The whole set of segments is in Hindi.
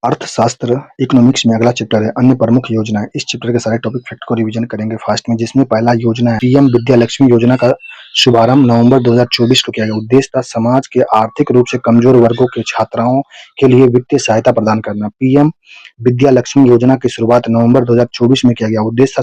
अर्थशास्त्र इकोनॉमिक्स में अगला चैप्टर है अन्य प्रमुख योजनाएं। इस चैप्टर के सारे टॉपिक फैक्ट को रिवीजन करेंगे फास्ट में, जिसमें पहला योजना है पीएम विद्या लक्ष्मी योजना का शुभारंभ नवंबर 2024 को किया गया। उद्देश्य था समाज के आर्थिक रूप से कमजोर वर्गों के छात्राओं के लिए वित्तीय सहायता प्रदान करना। पीएम विद्या लक्ष्मी योजना की शुरुआत नवंबर 2024 में किया गया। उद्देश्य था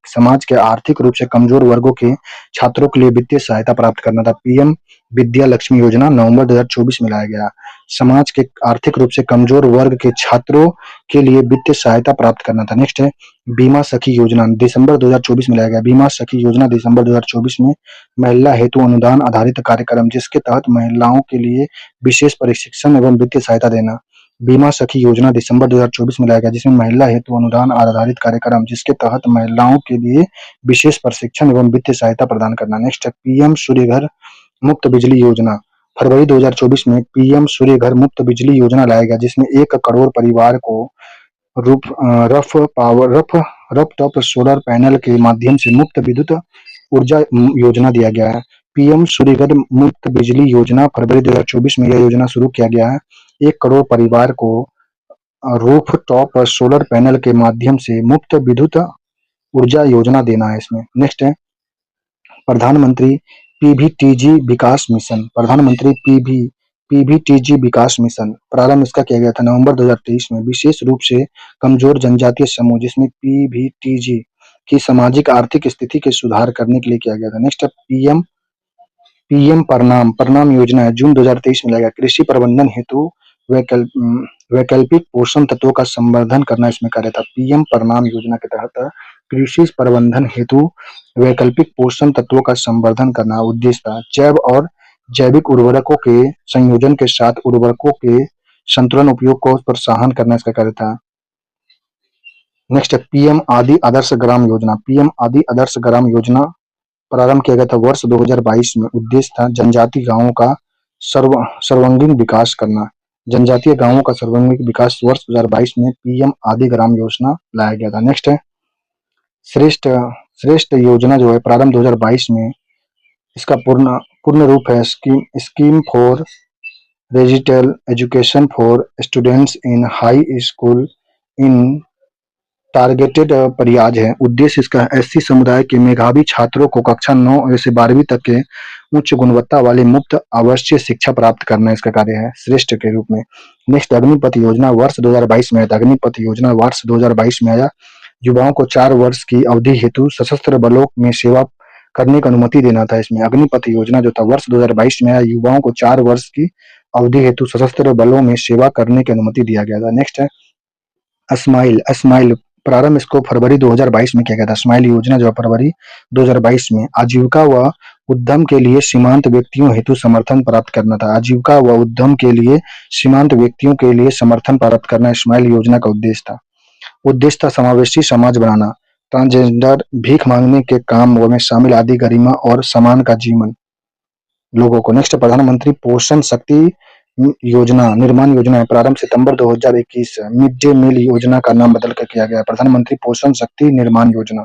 समाज के आर्थिक रूप से कमजोर वर्गों के छात्रों के लिए वित्तीय सहायता प्राप्त करना था। पीएम विद्या लक्ष्मी योजना नवंबर 2024 में लाया गया। समाज के आर्थिक रूप से कमजोर वर्ग के छात्रों के लिए वित्तीय सहायता प्राप्त करना था। नेक्स्ट है बीमा सखी योजना, दिसंबर 2024 में लाया गया। बीमा सखी योजना दिसंबर 2024 में महिला हेतु अनुदान आधारित कार्यक्रम, जिसके तहत महिलाओं के लिए विशेष प्रशिक्षण एवं वित्तीय सहायता देना। बीमा सखी योजना दिसंबर 2024 में लाया गया, जिसमें महिला हेतु अनुदान आधारित कार्यक्रम, जिसके तहत महिलाओं के लिए विशेष प्रशिक्षण एवं वित्तीय सहायता प्रदान करना। नेक्स्ट है पीएम सूर्य घर मुफ्त बिजली योजना, फरवरी 2024 में पीएम सूर्य घर मुफ्त बिजली योजना लाया गया, जिसमें 1 करोड़ परिवार को रफ टॉप सोलर पैनल के माध्यम से मुफ्त विद्युत ऊर्जा योजना दिया गया है। पीएम सूर्य घर मुफ्त बिजली योजना फरवरी 2024 में यह योजना शुरू किया गया है। 1 करोड़ परिवार को रूफ टॉप सोलर पैनल के माध्यम से मुफ्त विद्युत ऊर्जा योजना देना है इसमें। नेक्स्ट है प्रधानमंत्री पीवीटीजी विकास मिशन, प्रधानमंत्री पीवीटीजी विकास मिशन प्रारंभ इसका किया गया था नवंबर 2023 में, विशेष रूप से कमजोर जनजातीय समूह, जिसमें पीवीटीजी की सामाजिक आर्थिक स्थिति के सुधार करने के लिए किया गया था। नेक्स्ट है पीएम प्रणाम योजना है, जून 2023 में लाया गया। कृषि प्रबंधन हेतु वैकल्पिक पोषण तत्वों का संवर्धन करना इसमें कार्य था। पीएम प्रणाम योजना के तहत कृषि प्रबंधन हेतु वैकल्पिक पोषण तत्वों का संवर्धन करना उद्देश्य था। जैव और जैविक उर्वरकों के संयोजन के साथ उर्वरकों के संतुलन उपयोग को प्रोत्साहन करना इसका कार्य था। नेक्स्ट है पीएम आदि आदर्श ग्राम योजना, पीएम आदि आदर्श ग्राम योजना प्रारंभ किया गया था वर्ष 2022 में। उद्देश्य था जनजातीय गांवों का सर्वांगीण विकास करना। जनजातीय गांवों का सर्वांगीण विकास वर्ष 2022 में पीएम आदि ग्राम योजना लाया गया था। नेक्स्ट है श्रेष्ठ योजना जो है प्रारंभ 2022 में, इसका पूर्ण रूप है scheme for digital education for students in high school in targeted areas है। उद्देश्य इसका एससी समुदाय के मेधावी छात्रों को कक्षा 9 से 12वीं तक के उच्च गुणवत्ता वाले मुफ्त आवासीय शिक्षा प्राप्त करना इसका कार्य है श्रेष्ठ के रूप में। नेक्स्ट अग्निपथ योजना वर्ष 2022 में आया था। अग्निपथ योजना वर्ष 2022 में आया। युवाओं को 4 वर्ष की अवधि हेतु सशस्त्र बलों में सेवा करने की अनुमति देना था इसमें। अग्निपथ योजना जो था वर्ष 2022 में आया, युवाओं को 4 वर्ष की अवधि हेतु सशस्त्र बलों में सेवा करने की अनुमति दिया गया था। नेक्स्ट है स्माइल प्रारंभ इसको फरवरी 2022 में किया गया था। स्माइल योजना जो फरवरी 2022 में आजीविका व उद्यम के लिए सीमांत व्यक्तियों हेतु समर्थन प्राप्त करना था। आजीविका व उद्यम के लिए सीमांत व्यक्तियों के लिए समर्थन प्राप्त करना स्माइल योजना का उद्देश्य था। उद्देश्य था समावेशी समाज बनाना, ट्रांसजेंडर, भीख मांगने के काम में शामिल आदि गरिमा और सम्मान का जीवन लोगों को। नेक्स्ट प्रधानमंत्री पोषण शक्ति योजना निर्माण योजना है, प्रारंभ सितंबर 2021। मिड डे मील योजना का नाम बदल कर किया गया प्रधानमंत्री पोषण शक्ति निर्माण योजना।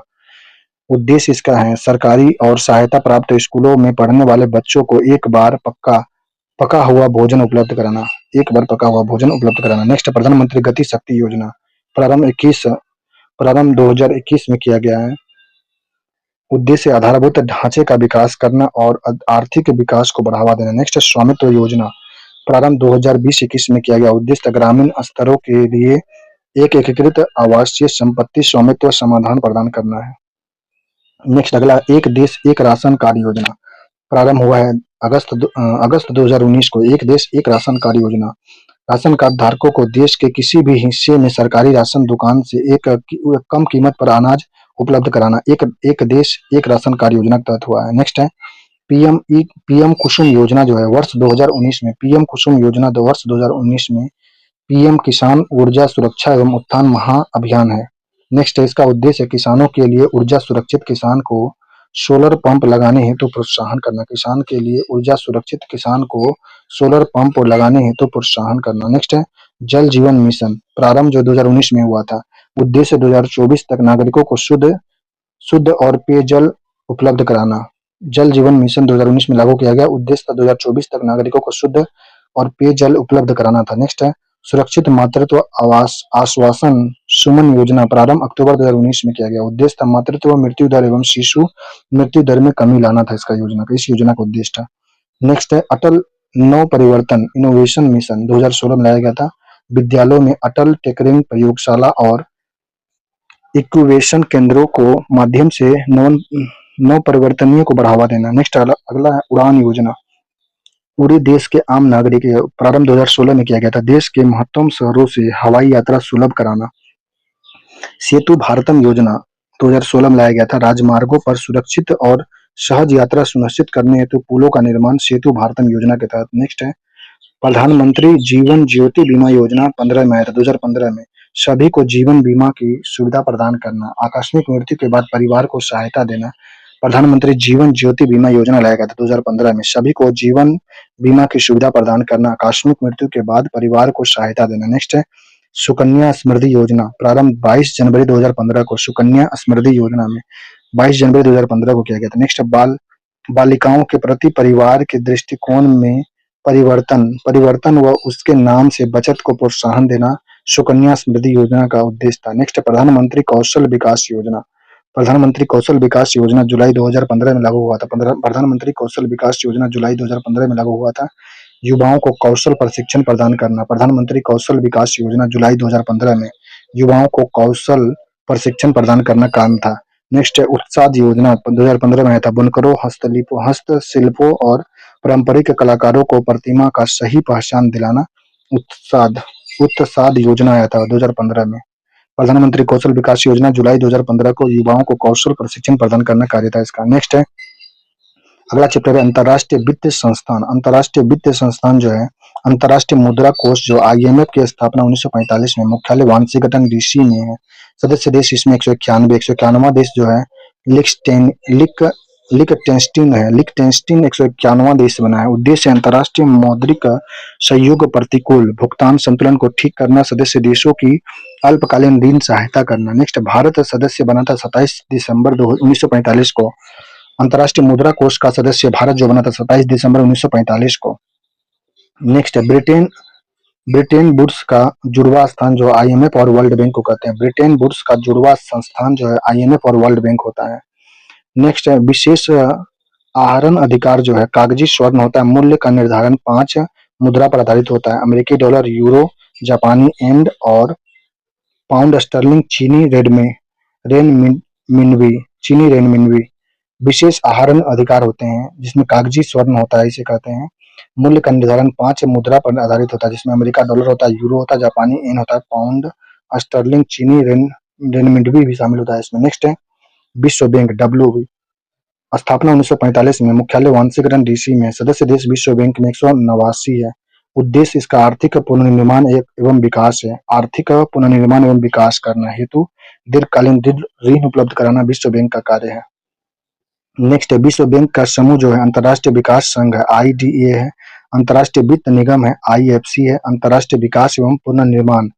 उद्देश्य इसका है सरकारी और सहायता प्राप्त स्कूलों में पढ़ने वाले बच्चों को एक बार पका हुआ भोजन उपलब्ध कराना। नेक्स्ट प्रधानमंत्री गति शक्ति योजना प्रारंभ 2021 में किया गया है। उद्देश्य आधारभूत ढांचे का विकास करना और आर्थिक विकास को बढ़ावा देना। नेक्स्ट स्वामित्व योजना प्रारंभ 2020-21 में किया गया। उद्देश्य ग्रामीण स्तरों के लिए एक एकीकृत आवासीय संपत्ति स्वामित्व समाधान प्रदान करना है। नेक्स्ट अगला एक देश एक राशन कार्ड योजना प्रारंभ हुआ है अगस्त 2019 को। एक देश एक राशन कार्ड योजना राशन कार्ड धारकों को देश के किसी भी हिस्से में सरकारी राशन दुकान से एक कम कीमत पर अनाज उपलब्ध कराना एक देश एक राशन कार्ड योजना के तहत हुआ है। नेक्स्ट है पीएम कुसुम योजना जो है वर्ष 2019 में। पीएम कुसुम योजना वर्ष 2019 में पीएम किसान ऊर्जा सुरक्षा एवं उत्थान महाअभियान है। नेक्स्ट है इसका उद्देश्य किसानों के लिए ऊर्जा सुरक्षित किसान को सोलर पंप लगाने हेतु प्रोत्साहन करना। किसान के लिए ऊर्जा सुरक्षित किसान को सोलर पंप लगाने हेतु प्रोत्साहन करना। नेक्स्ट है जल जीवन मिशन प्रारंभ जो 2019 में हुआ था। उद्देश्य 2024 तक नागरिकों को शुद्ध और पेयजल उपलब्ध कराना। जल जीवन मिशन 2019 में लागू किया गया। उद्देश्य था 2024 तक नागरिकों को शुद्ध और पेयजल उपलब्ध कराना था। नेक्स्ट है सुरक्षित मातृत्व आवास आश्वासन सुमन योजना प्रारंभ अक्टूबर 2019 में किया गया। उद्देश्य था मातृत्व मृत्यु दर एवं शिशु मृत्यु दर में कमी लाना था इसका योजना का, इस योजना का उद्देश्य था। नेक्स्ट है अटल नव परिवर्तन इनोवेशन मिशन 2016 में लाया गया था। विद्यालयों में अटल टिंकरिंग प्रयोगशाला और इक्यूवेशन केंद्रों को माध्यम से नव परिवर्तनीय को बढ़ावा देना। नेक्स्ट अगला है उड़ान योजना। पूरे देश के आम नागरिक प्रारंभ 2016 में किया गया था। देश के महत्वपूर्ण शहरों से हवाई यात्रा सुलभ कराना। सेतु भारतम योजना 2016 में लाया गया था। राजमार्गों पर सुरक्षित और सहज यात्रा सुनिश्चित करने हेतु पुलों का निर्माण सेतु भारतम योजना के तहत। नेक्स्ट है प्रधानमंत्री जीवन ज्योति बीमा योजना 15 में आया था 2015 में। सभी को जीवन बीमा की सुविधा प्रदान करना। आकस्मिक मृत्यु के बाद परिवार को सहायता देना। प्रधानमंत्री जीवन ज्योति बीमा योजना लाया गया था 2015 में। सभी को जीवन बीमा की सुविधा प्रदान करना, आकस्मिक मृत्यु के बाद परिवार को सहायता देना। नेक्स्ट है सुकन्या समृद्धि योजना प्रारंभ 22 जनवरी 2015 को। सुकन्या समृद्धि योजना में 22 जनवरी 2015 को किया गया था। नेक्स्ट बालिकाओं के प्रति परिवार के दृष्टिकोण में परिवर्तन व उसके नाम से बचत को प्रोत्साहन देना सुकन्या समृद्धि योजना का उद्देश्य था। नेक्स्ट प्रधानमंत्री कौशल विकास योजना। प्रधानमंत्री कौशल विकास योजना जुलाई 2015 में लागू हुआ था। प्रधानमंत्री कौशल विकास योजना जुलाई 2015 में लागू हुआ था। युवाओं को कौशल प्रशिक्षण प्रदान करना। प्रधानमंत्री कौशल विकास योजना जुलाई 2015 में युवाओं को कौशल प्रशिक्षण प्रदान करना काम था। नेक्स्ट है उत्साद योजना 2015 में आया था। बुनकरों, हस्तशिल्पों और पारंपरिक कलाकारों को प्रतिमा का सही पहचान दिलाना। उत्साद योजना आया था 2015 में। प्रधानमंत्री कौशल विकास योजना जुलाई 2015 को युवाओं को कौशल प्रशिक्षण प्रदान करना कार्य था इसका। नेक्स्ट है अगला चैप्टर है अंतर्राष्ट्रीय वित्तीय संस्थान। अंतर्राष्ट्रीय वित्तीय संस्थान जो है अंतर्राष्ट्रीय मुद्रा कोष जो आईएमएफ की स्थापना 1945 में, मुख्यालय वाशिंगटन डीसी में है। सदस्य देश इसमें 191 देश जो है लिक्टेंस्टीन 191 देश बना है। उद्देश्य अंतर्राष्ट्रीय मौद्रिक सहयोग प्रतिकूल भुगतान संतुलन को ठीक करना, सदस्य देशों की अल्पकालीन ऋण सहायता करना। नेक्स्ट भारत सदस्य बना था 27 दिसंबर 1945 को। अंतर्राष्ट्रीय मुद्रा कोष का सदस्य भारत जो बना था 27 दिसंबर 1945 को। नेक्स्ट है ब्रिटेन वुड्स का जुड़वा स्थान जो आईएमएफ और वर्ल्ड बैंक को कहते हैं। ब्रिटेन वुड्स का जुड़वा संस्थान जो है आईएमएफ और वर्ल्ड बैंक होता है। नेक्स्ट है विशेष आहरण अधिकार जो है कागजी स्वर्ण होता है। मूल्य का निर्धारण 5 मुद्रा पर आधारित होता है। अमेरिकी डॉलर, यूरो, जापानी येन और पाउंड स्टर्लिंग, चीनी रेनमिनबी विशेष आहरण अधिकार होते हैं जिसमें कागजी स्वर्ण होता है, इसे कहते हैं। मूल्य का निर्धारण 5 मुद्रा पर आधारित होता है जिसमें अमेरिका डॉलर होता है, यूरो होता है, जापानी येन होता है, पाउंड स्टर्लिंग, चीनी रेनमिनबी भी शामिल होता है इसमें। नेक्स्ट है विश्व बैंक डब्ल्यू स्थापना 1945 में, मुख्यालय वाशिंगटन डीसी में। सदस्य देश विश्व बैंक में 189 है। उद्देश्य इसका आर्थिक पुनर्निर्माण एवं विकास है। आर्थिक पुनर्निर्माण एवं विकास करना हेतु दीर्घकालीन ऋण उपलब्ध कराना विश्व बैंक का कार्य है। नेक्स्ट है विश्व बैंक का समूह जो है अंतर्राष्ट्रीय विकास संघ है, आईडीए है। अंतर्राष्ट्रीय वित्त निगम है, आईएफसी है। अंतर्राष्ट्रीय विकास एवं पुनर्निर्माण,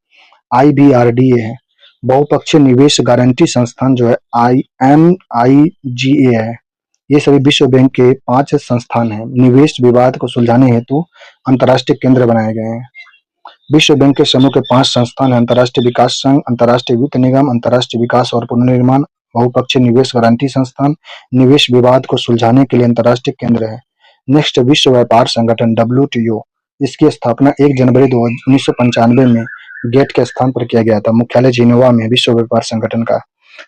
आईबीआरडीए है। बहुपक्षीय निवेश गारंटी संस्थान जो है आईएमआईजीए है। ये सभी विश्व बैंक के 5 संस्थान हैं। निवेश विवाद को सुलझाने हेतु अंतर्राष्ट्रीय केंद्र बनाए गए हैं। विश्व बैंक के समूह के 5 संस्थान हैं अंतर्राष्ट्रीय विकास संघ, अंतर्राष्ट्रीय वित्त निगम, अंतर्राष्ट्रीय विकास और पुनर्निर्माण, बहुपक्षीय निवेश गारंटी संस्थान, निवेश विवाद को सुलझाने के लिए अंतर्राष्ट्रीय केंद्र है। नेक्स्ट विश्व व्यापार संगठन WTO। इसकी स्थापना 1 जनवरी 1995 में गेट के स्थान पर किया गया था। मुख्यालय जिनेवा में। विश्व व्यापार संगठन का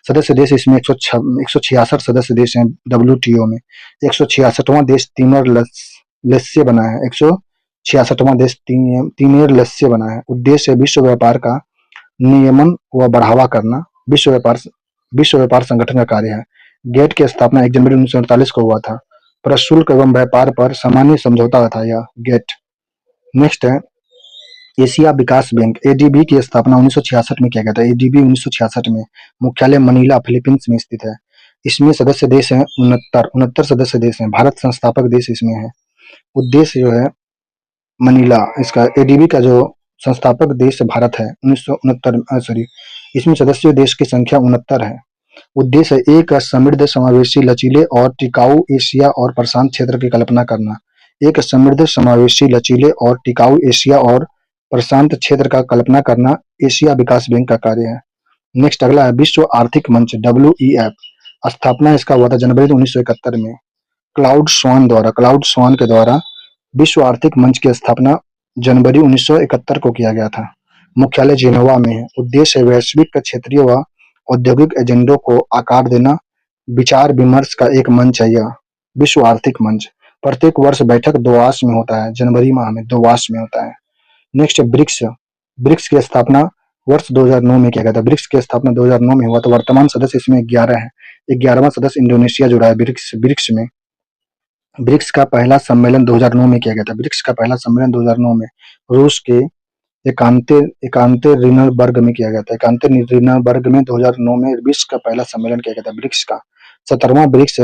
सदस्य देश इसमें 166 सदस्य देश हैं WTO में। 166वां देश तिमोर लेस्टे बना है। 166वां देश तिमोर लेस्टे बना है। उद्देश्य विश्व व्यापार का नियमन व बढ़ावा करना विश्व व्यापार संगठन का कार्य है। गेट की स्थापना 1 जनवरी 1948 को हुआ था। प्रशुल्क एवं व्यापार पर सामान्य समझौता था यह गेट। नेक्स्ट है एशिया विकास बैंक एडीबी की स्थापना 1966 में किया गया था। एडीबी 1966 में, मुख्यालय मनीला फिलीपींस में स्थित है। इसमें सदस्य देश हैं 69 सदस्य देश हैं। भारत संस्थापक देश इसमें है। उद्देश्य जो है मनीला, इसका एडीबी का जो संस्थापक देश भारत है 1969 इसमें सदस्य देश की संख्या 69 है। उद्देश्य एक समृद्ध, समावेशी, लचीले और टिकाऊ एशिया और प्रशांत क्षेत्र की कल्पना करना। एक समृद्ध, समावेशी, लचीले और टिकाऊ एशिया और प्रशांत क्षेत्र का कल्पना करना एशिया विकास बैंक का कार्य है। नेक्स्ट अगला है विश्व आर्थिक मंच WEF। स्थापना इसका हुआ था जनवरी 1971 में क्लाउड स्वान के द्वारा विश्व आर्थिक मंच की स्थापना जनवरी 1971 को किया गया था। मुख्यालय जिनेवा में है। उद्देश्य वैश्विक क्षेत्रीय व औद्योगिक एजेंडों को आकार देना। विचार विमर्श का एक मंच है यह विश्व आर्थिक मंच। प्रत्येक वर्ष बैठक दोआस में होता है, जनवरी माह में दोआस में होता है। Next BRICS. ब्रिक्स की स्थापना वर्ष 2009 में किया गया था। ब्रिक्स की स्थापना 2009 में हुआ। तो वर्तमान सदस्य इसमें 11 है। 11वां सदस्य इंडोनेशिया जुड़ा है ब्रिक्स ब्रिक्स में। ब्रिक्स का पहला सम्मेलन 2009 में किया गया था। ब्रिक्स का पहला सम्मेलन 2009 में रूस के एकातेरिनबर्ग में किया गया था। एकातेरिनबर्ग में 2009 में ब्रिक्स का पहला सम्मेलन किया गया था। ब्रिक्स का 17वां ब्रिक्स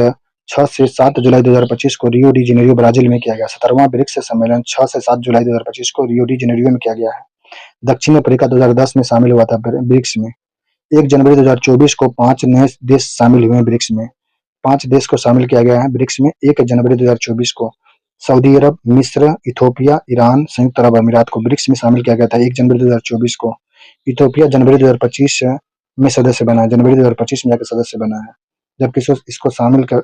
6 से 7 जुलाई 2025 को रियो डी जेनेरियो ब्राजील में किया गया। 17वां ब्रिक्स सम्मेलन 6 से 7 जुलाई 2025 को रियो डी जेनेरियो में किया गया है। दक्षिण अफ्रीका 2010 में शामिल हुआ था ब्रिक्स में। 1 जनवरी 2024 को 5 नए देश शामिल हुए हैं ब्रिक्स में। 5 देश को शामिल किया गया है ब्रिक्स में 1 जनवरी 2024 को। सऊदी अरब, मिस्र, इथोपिया, ईरान, संयुक्त अरब अमीरात को ब्रिक्स में शामिल किया गया था 1 जनवरी 2024 को। इथोपिया जनवरी 2025 में सदस्य बना है। जनवरी 2025 में जाकर सदस्य बना है। जबकि इसको शामिल कर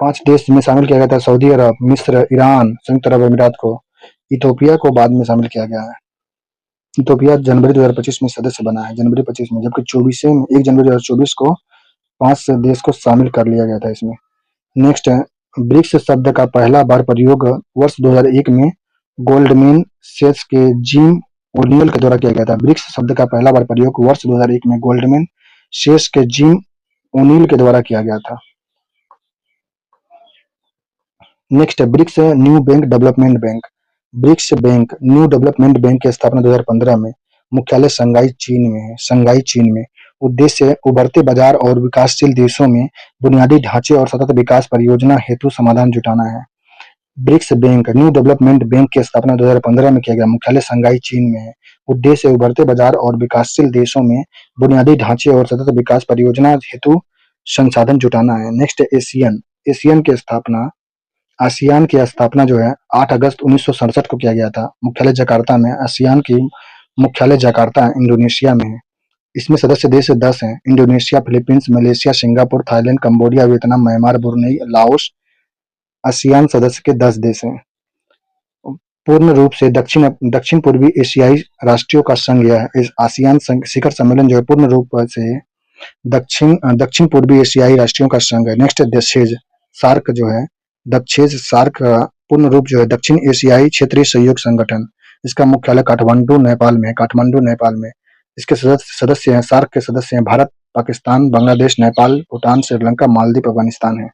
5 देश में शामिल किया गया था सऊदी अरब, मिस्र, ईरान, संयुक्त अरब अमीरात को। इथोपिया को बाद में शामिल किया गया है। इथोपिया जनवरी 2025 में सदस्य बना है, जनवरी 25 में। जबकि 1 जनवरी 2024 को 5 देश को शामिल कर लिया गया था इसमें। नेक्स्ट है ब्रिक्स शब्द का पहला बार प्रयोग वर्ष 2001 में गोल्डमैन सेक्स के जिम ओनियल के द्वारा किया गया था। ब्रिक्स शब्द का पहला बार प्रयोग वर्ष 2001 में गोल्डमैन सेक्स के जिम ओनिल के द्वारा किया गया था। नेक्स्ट है BRICS new bank development bank. BRICS bank new development bank की स्थापना 2015 में। मुख्यालय शंघाई चीन में है। शंघाई चीन में। उद्देश्य उभरते बाजार और विकासशील देशों में बुनियादी ढांचे और सतत विकास परियोजना हेतु समाधान जुटाना है। BRICS bank new development bank की स्थापना 2015 में किया गया। मुख्यालय शंघाई चीन में है। उद्देश्य उभरते बाजार और विकासशील देशों में बुनियादी ढांचे और सतत विकास परियोजना हेतु संसाधन जुटाना है। Next Asian. एशियन की स्थापना आसियान की स्थापना जो है 8 अगस्त 1967 को किया गया था। मुख्यालय जकार्ता में। आसियान की मुख्यालय जकार्ता इंडोनेशिया में है। इसमें सदस्य देश 10 हैं। Indonesia, Philippines, Malaysia, Singapore, Thailand, Cambodia, Vietnam, Myanmar, Brunei, Laos ASEAN सदस्य के 10 देश हैं। पूर्ण रूप से दक्षिण पूर्वी एशियाई राष्ट्रों का संघ यह आसियान शिखर सम्मेलन जो है पूर्ण रूप से दक्षिण पूर्वी एशियाई राष्ट्रों का संघ है। नेक्स्ट दक्षेज सार्क जो है दक्षेज सार्क का पूर्ण रूप जो है दक्षिण एशियाई क्षेत्रीय सहयोग संगठन। इसका मुख्यालय काठमांडू नेपाल में है। काठमांडू नेपाल में। इसके सदस्य हैं सार्क के सदस्य हैं भारत, पाकिस्तान, बांग्लादेश, नेपाल, भूटान, श्रीलंका, मालदीव, अफगानिस्तान है।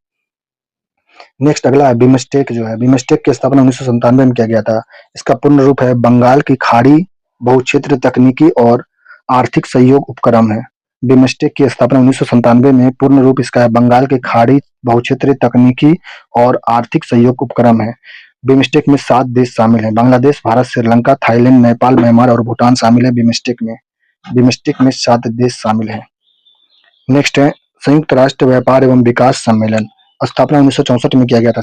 नेक्स्ट अगला है बिमस्टेक जो है। बिमस्टेक की स्थापना 1997 में किया गया था। इसका पूर्ण रूप है बंगाल की खाड़ी बहुक्षेत्र तकनीकी और आर्थिक सहयोग उपक्रम है। बिमस्टेक की स्थापना 1997 में पूर्ण रूप इसका है बंगाल की खाड़ी बहुक्षेत्रीय तकनीकी और आर्थिक सहयोग उपक्रम है। बिमस्टेक में 7 देश शामिल हैं। बांग्लादेश, भारत, श्रीलंका, थाईलैंड, नेपाल, म्यांमार और भूटान शामिल है बिमस्टेक में। बिमस्टेक में 7 देश शामिल हैं। नेक्स्ट है संयुक्त राष्ट्र व्यापार एवं विकास सम्मेलन। स्थापना 1964 में किया गया था।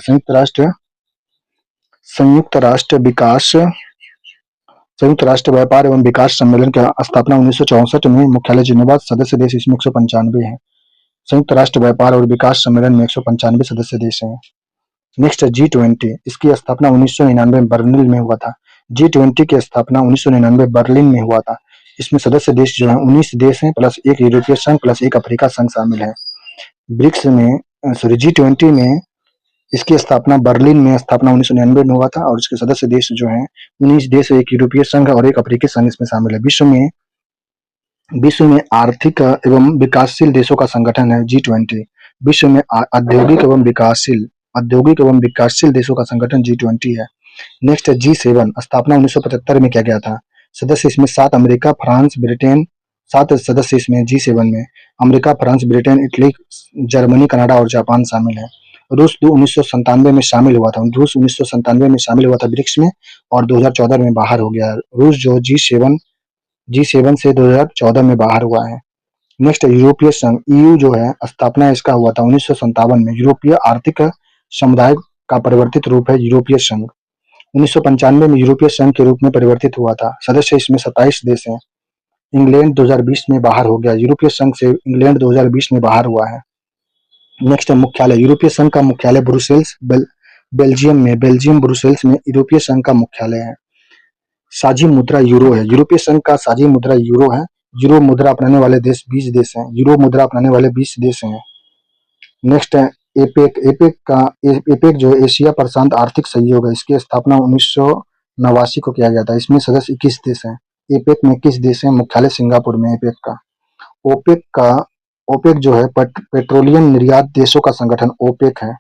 संयुक्त राष्ट्र व्यापार एवं विकास सम्मेलन की स्थापना 1964 में। मुख्यालय जिनेवा। सदस्य देश इसमें 195 है। संयुक्त राष्ट्र व्यापार और विकास सम्मेलन में 195 सदस्य देश हैं। Next G20। इसकी स्थापना 1999 में बर्लिन में हुआ था। G20 की स्थापना 1999 बर्लिन में हुआ था। इसमें सदस्य देश जो है 19 देश हैं प्लस 1 यूरोपीय संघ प्लस 1 अफ्रीका संघ शामिल है। ब्रिक्स में G20 में इसकी स्थापना बर्लिन में स्थापना 1999 में हुआ था और इसके सदस्य देश जो हैं 19 देश, 1 यूरोपीय संघ और 1 अफ्रीकी संघ इसमें शामिल है। विश्व में आर्थिक एवं विकासशील देशों का संगठन है G20। विश्व में औद्योगिक एवं विकासशील देशों का संगठन G20 है। नेक्स्ट है G7। स्थापना 1975 में किया गया था। सदस्य इसमें 7 अमेरिका, फ्रांस, ब्रिटेन। 7 सदस्य इसमें G7 में America, France, Britain, Italy, Germany, Canada और जापान शामिल है। रूस 1997 में शामिल हुआ था। रूस 1997 में शामिल हुआ था ब्रिक्स में और 2014 में बाहर हो गया। रूस जो G7 से 2014 में बाहर हुआ है। नेक्स्ट यूरोपीय संघ EU जो है स्थापना इसका हुआ था 1957 में। यूरोपीय आर्थिक समुदाय का परिवर्तित रूप है यूरोपीय संघ। 1995 में यूरोपीय संघ के रूप में परिवर्तित हुआ था। सदस्य इसमें 27 देश हैं। इंग्लैंड 2020 में बाहर हो गया। यूरोपीय संघ से इंग्लैंड 2020 में बाहर हुआ है। नेक्स्ट है मुख्यालय। यूरोपीय संघ का मुख्यालय ब्रुसेल्स बेल्जियम में, बेल्जियम ब्रुसेल्स में यूरोपीय संघ का मुख्यालय है। साझी मुद्रा यूरो है। यूरोपीय संघ का साझी मुद्रा यूरो है। यूरो मुद्रा अपनाने वाले देश 20 देश हैं। यूरो मुद्रा अपनाने वाले 20 देश हैं। नेक्स्ट है एपेक। एपेक जो है एशिया प्रशांत आर्थिक सहयोग है। इसकी स्थापना 1989 को किया गया था। इसमें सदस्य 21 देश हैं। एपेक में 21 देश हैं। मुख्यालय सिंगापुर में एपेक का। ओपेक का ओपेक जो है पेट्रोलियम निर्यात देशों का संगठन ओपेक है।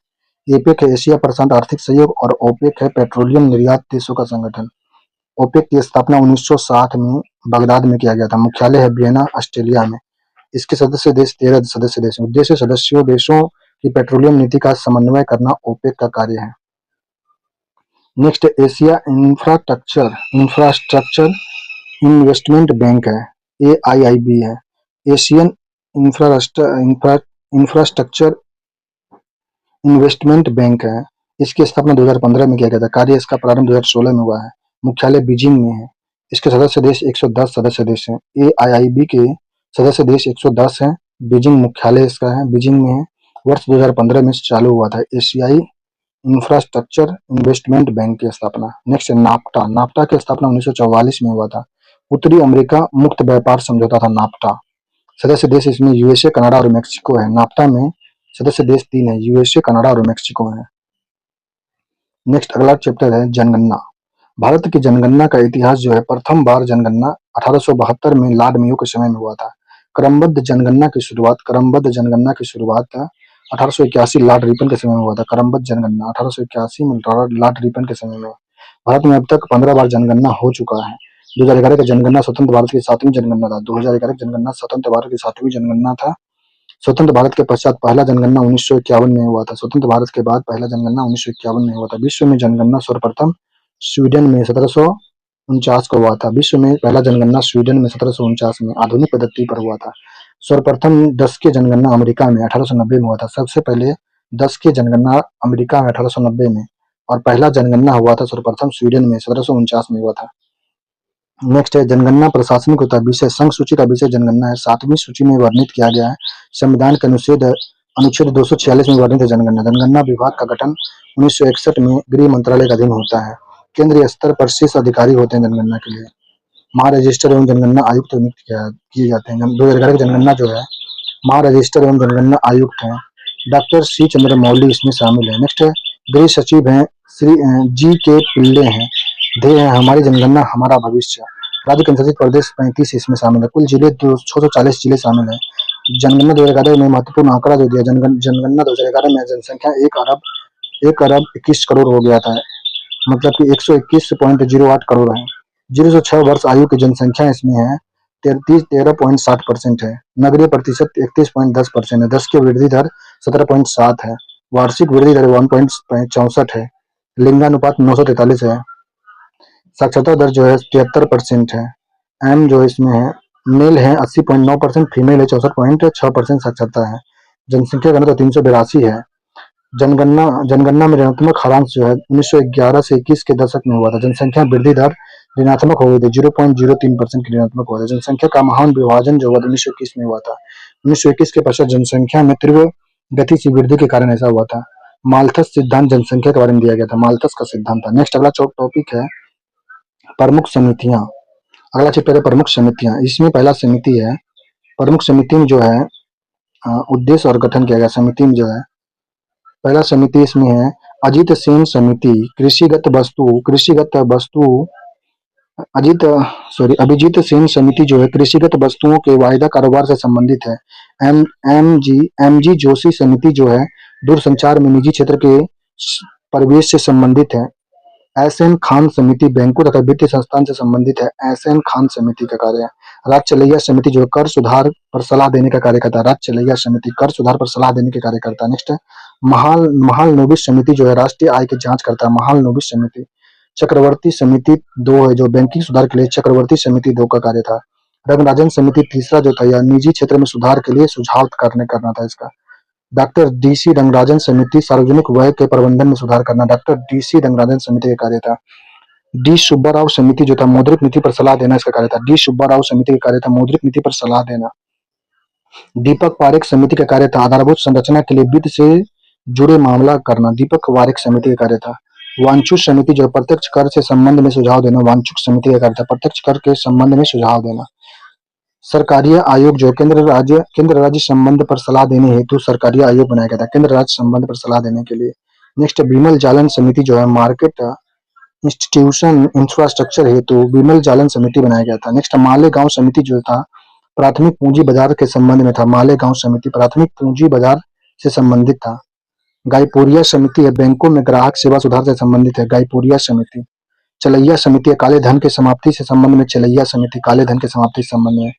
एपेक है एशिया प्रशांत आर्थिक सहयोग और ओपेक है पेट्रोलियम निर्यात देशों का संगठन। ओपेक की स्थापना 1960 में बगदाद में किया गया था। मुख्यालय है वियना, ऑस्ट्रेलिया में। इसके सदस्य देश 13 सदस्य देश हैं। उद्देश्य सदस्यों देशों की पेट्रोलियम नीति का समन्वय करना ओपेक का कार्य है। Next Asia infrastructure investment bank है, AIIB है। एशियन इंफ्रास्ट्रक्चर इन्वेस्टमेंट बैंक है। इसकी स्थापना 2015 में किया गया था। कार्य इसका प्रारंभ 2016 में हुआ है। मुख्यालय बीजिंग में है। इसके सदस्य देश 110 सदस्य देश हैं। AIIB के सदस्य देश 110 हैं। बीजिंग मुख्यालय इसका है, बीजिंग में है। वर्ष 2015 में चालू हुआ था एशियाई इंफ्रास्ट्रक्चर इन्वेस्टमेंट बैंक की स्थापना। नेक्स्ट है नाफ्टा। नाफ्टा की स्थापना 1944 में हुआ था। उत्तरी अमेरिका मुक्त व्यापार समझौता था नाफ्टा। सदस्य देश इसमें यूएसए, कनाडा और मेक्सिको है। नाफ्टा में सदस्य देश 3 है, यूएसए, कनाडा और मेक्सिको है। नेक्स्ट अगला चैप्टर है जनगणना। भारत की जनगणना का इतिहास जो है, प्रथम बार जनगणना 1872 में लॉर्ड मेयो के समय में हुआ था। क्रमबद्ध जनगणना की शुरुआत 1881 लॉर्ड रिपन के समय में हुआ था। क्रमबद्ध जनगणना 1881 में लॉर्ड रिपन के समय में। भारत में अब तक 15 बार जनगणना हो चुका है। 2011 का जनगणना स्वतंत्र भारत की 7वीं जनगणना था। 2011 की जनगणना स्वतंत्र भारत की 7वीं जनगणना था। स्वतंत्र भारत के पश्चात पहला जनगणना 1951 में हुआ था। स्वतंत्र भारत के बाद पहला जनगणना 1951 में हुआ था। विश्व में जनगणना सर्वप्रथम स्वीडन में 1749 को हुआ था। विश्व में पहला जनगणना स्वीडन में 1749 में आधुनिक पद्धति पर हुआ था। सर्वप्रथम 10 की जनगणना अमेरिका में 1890 में हुआ था। सबसे पहले 10 की जनगणना अमेरिका में 1890 में, और पहला जनगणना हुआ था सर्वप्रथम स्वीडन में 1749 में हुआ था। नेक्स्ट है जनगणना प्रशासनिक होता है। विषय संघ सूची का विषय जनगणना है। 7वीं सूची में वर्णित किया गया है। संविधान के अनुच्छेद 246 में वर्णित है जनगणना। जनगणना विभाग का गठन 1961 में गृह मंत्रालय के अधीन होता है। केंद्रीय स्तर पर शीर्ष अधिकारी होते हैं जनगणना के लिए। महारजिस्टर एवं जनगणना आयुक्त नियुक्त किए जाते हैं। 2011 की जनगणना जो है, महारजिस्टर एवं जनगणना आयुक्त हैं डॉक्टर C चंद्रमौली इसमें शामिल है। नेक्स्ट है गृह सचिव हैं श्री G.K. पिल्ले हैं। ध्येय है हमारी जनगणना हमारा भविष्य। राज्य केंद्रशासित प्रदेश 35 इसमें शामिल है। कुल जिले 640 जिले शामिल है। जनगणना 2011 में महत्वपूर्ण आंकड़ा जो दिया, जनगणना 2011 में जनसंख्या 1 अरब 21 करोड़ हो गया था। मतलब कि 121.08 करोड़ है। 0 से 6 वर्ष आयु की जनसंख्या इसमें है 13.60% है। नगरीय प्रतिशत 31.10% है। 10 की वृद्धि दर 17.7 है। वार्षिक वृद्धि दर 1.64 है। लिंगानुपात 943 है। साक्षरता दर जो है 73% है। एम जो इसमें है, मेल है 80.9%, फीमेल है 64.6% साक्षरता है। जनसंख्या घनत्व 382 है। जनगणना में ऋणात्मक हारांश जो है 1911 से 21 के दशक में हुआ था। जनसंख्या वृद्धि दर ऋणात्मक हो गई थी, 0.03% की ऋणात्मक हुआ था। जनसंख्या का महान विभाजन जो हुआ 1921 में हुआ था। 1921 के पश्चात जनसंख्या में तीव्र गति से वृद्धि के कारण ऐसा हुआ था। माल्थस सिद्धांत जनसंख्या के बारे में दिया गया था। माल्थस का सिद्धांत था। नेक्स्ट अगला टॉपिक है प्रमुख समितियां। अगला चैप्टर है प्रमुख समितियां। इसमें पहला समिति है प्रमुख समिति में जो है उद्देश्य और गठन किया गया। समिति में जो है पहला समिति इसमें है अजित सेन समिति। अभिजीत सेन समिति जो है कृषिगत वस्तुओं के वायदा कारोबार से संबंधित है। एम जी जोशी समिति जो है दूरसंचार में निजी क्षेत्र के परिवेश से संबंधित है। एस.एन. खान समिति बैंकों तथा वित्तीय संस्थान से संबंधित है। एस.एन. खान समिति का कार्य है। राजचलैया समिति जो कर सुधार पर सलाह देने का कार्य करता है। राजचलैया समिति कर सुधार पर सलाह देने के कार्य करता है। नेक्स्ट है महालनोबिस समिति जो है राष्ट्रीय आय की जांच करता है। महालनोबिस समिति। चक्रवर्ती समिति 2 है जो बैंकिंग सुधार के लिए चक्रवर्ती समिति 2 का कार्य था। रंगराजन समिति तीसरा जो था, यह निजी क्षेत्र में सुधार के लिए सुझाव करना था इसका। Doctor DC. रंगराजन समिति सार्वजनिक व्यय के प्रबंधन में सुधार करना। Doctor DC. रंगराजन समिति का कार्य था। डी सुब्बा राव समिति जो था मौद्रिक नीति पर सलाह देना इसका कार्य था। डी सुब्बा राव समिति का कार्य था मौद्रिक नीति पर सलाह देना। दीपक पारेख समिति का कार्य था आधारभूत संरचना के लिए वित्त से जुड़े मामला करना। दीपक पारेख समिति का कार्य था। वांछुक समिति जो प्रत्यक्ष कर से संबंध में सुझाव देना। वांछुक समिति का कार्य था प्रत्यक्ष कर के संबंध में सुझाव देना। सरकारीय आयोग जो केंद्र राज्य संबंध पर सलाह देने हेतु सरकारीय आयोग बनाया गया था, केंद्र राज्य संबंध पर सलाह देने के लिए। नेक्स्ट विमल जालन समिति जो है मार्केट इंस्टीट्यूशन इंफ्रास्ट्रक्चर हेतु विमल जालन समिति बनाया गया था। नेक्स्ट मालेगांव समिति जो था प्राथमिक पूंजी बाजार के संबंध में था। मालेगांव समिति प्राथमिक पूंजी बाजार से संबंधित था। गायपुरिया समिति है बैंकों में ग्राहक सेवा सुधार से संबंधित है। गायपुरिया समिति। चलैया समिति है काले धन के समाप्ति से संबंध में। चलैया समिति काले धन के समाप्ति से संबंध में।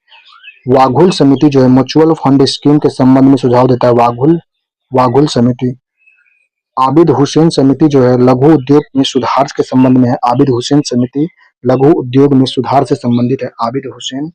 वाघुल समिति जो है म्यूचुअल फंड स्कीम के संबंध में सुझाव देता है। वाघुल समिति। आबिद हुसैन समिति जो है लघु उद्योग में सुधार के संबंध में है। आबिद हुसैन समिति लघु उद्योग में सुधार से संबंधित है। आबिद हुसैन